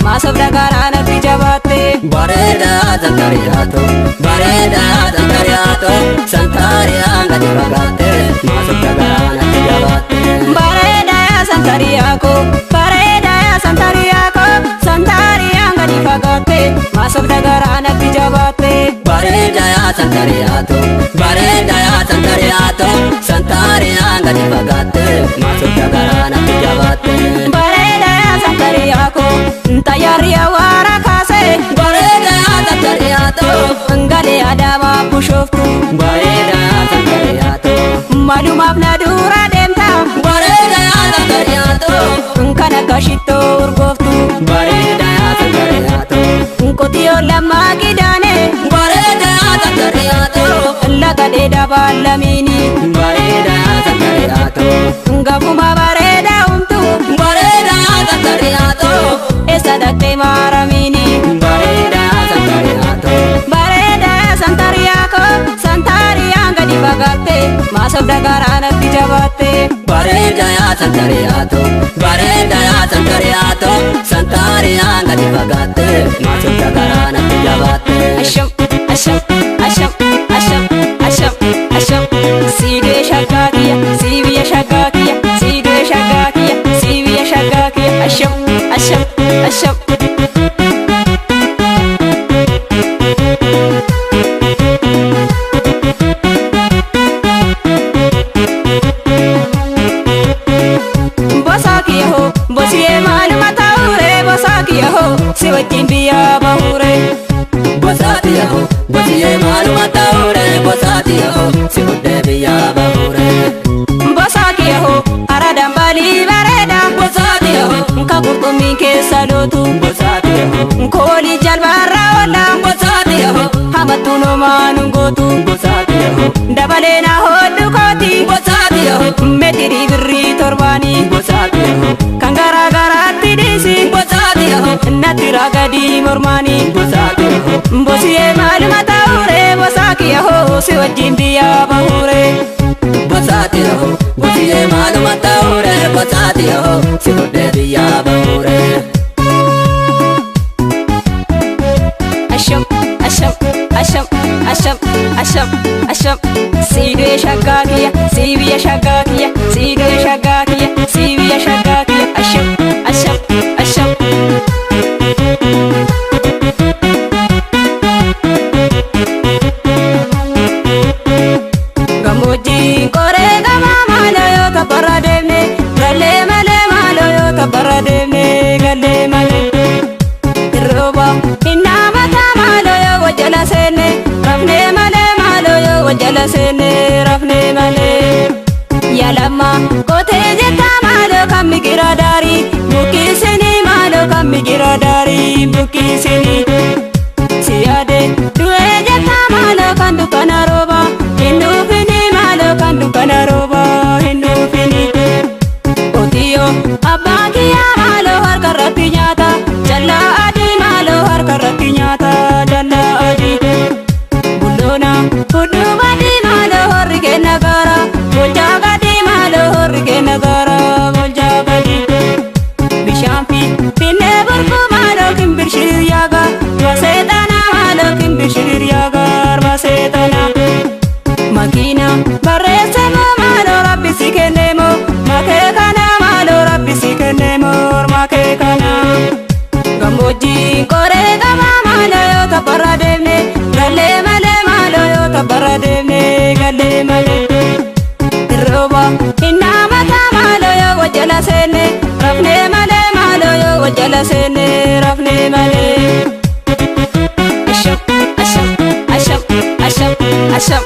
maasobda garaanatti jabaatte. Bareedaa Santariyaatoo bareedaa Santariyaatoo Santariyaan gadi fagaatte maasobda garaanatti jabaatte. Bareedaa Santariyaakoo bareedaa Santariyaakoo Santariyaan gadi fagaatte maasobda garaanatti jabaatte. Bareedaa Santariyaatoo bareedaa Santariyaatoo Santariyaan gadi fagaatte maasobda garaanatti jabaatte. Bareedaa Santariyaakoo ntayaariya waara kaase. Bareedaa Santariyaatoo Ngalee Adaamaa bushooftu. bareedaa Santariyaatoo Malumaaf na dura deemta. bareedaa Santariyaatoo Kan akka shittoo urgooftu. bareedaa Santariyaatoo Qotiyyoo lammaa gidaane. bareedaa Santariyaatoo Laga dheedaa baalamiini. bareedaa Santariyaatoo Gafuma bareedaa humtu. bareedaa Santariyaatoo Eessa dhaqxee maaramiini. bareedaa Santariyaatoo Bareedaa Santariyaakoo Santariyaan gadi fagaatte maasobda garaanatti jabaatte. bareedaa Santariyaatoo bareedaa Santariyaatoo Santariyaan gadi fagaatte maasobda garaanatti jabaatte. Asham asham asham asham asham asham siidee shaggaa kiyya siibiya shaggaa kiyya siidee shaggaa kiyya siibiya shaggaa kiyya asham asham asham. Bosaa kiyya hoo bosiyee maaluma ta'uure bosaa kiyya hoo si wajjin biyyaa bahuure. Bosaatiyaho bosiyee maaluma ta'uure bosaatiyaho si fuudhee biyyaa bahuure. Bosaa kiyya hoo aradaan baalii bareeda. Bosaatiyaho Ka qurxummiin keessa lootu. bosaatiyaho Koolii jalbaarraa oola. bosaatiyaho Hamattuun homaa nu gootu. bosaatiyaho Dabalee na hodhu kooti. bosaatiyaho Meetirii birrii torbaanii. bosaatiyaho Kan garaa garaatti dhiisi. bosaatiyaho Natti ragadii mormaanii. bosaatiyaho Bosiyee maaluma ta'uure bosaa kiyya hoo si wajjin biyyaa bahuure. bosaatiyaho bosiyee maaluma ta'uure bosaatiyaho si fuudhee biyyaa bahuure. Asham asham asham asham asham asham siidee shaggaa kiyya siibiya shaggaa kiyya siidee shaggaa kiyya siibiya shaggaa kiyya asham asham asham. Gammoojjiin qoree gamaa maaloo yoo kabbarra deemne gallee malee maaloo yoo kabbarra deemne gallee malee. Rooba innaa mataa maaloo yoo wajjala seenne rafnee malee maaloo yoo wajjala seenne rafnee malee. Yaalamma kotee jettaa maaloo kan migira daarii bukkisinii maaloo kan migira daarii bukkisinii. Siyaade du'ee jettaa maaloo kan dukkana rooba hin dhufinii maaloo kan dukkana rooba hin dhufinii. Qotiyyoo abbaan kiyyaa maaloo harka irratti nyaata jallaa adii maaloo harka irratti nyaata jallaa adii. Bulloona fudduu badii maaloo horri kenna gaara bolchaa gadii maaloo horri kenna gaara bolchaa gadii. Bishaan finnee burquu maaloo kimbirshir yaaga maseexana maaloo kimbirshir yaaga maseexana. Makiina barreessamoo maaloo rabbi si kenneemoo makee kana maaloo rabbi si kenneemoo makee kana. Gammoojjiin qoree gamaa maaloo yoo kabbarra deemne gallee malee maaloo yoo kabbarra deemne gallee malee. Rooba innaa mataa maaloo yoo wajjala seenne rafnee malee maaloo yoo wajjala seenne rafnee malee. Asham asham asham asham asham.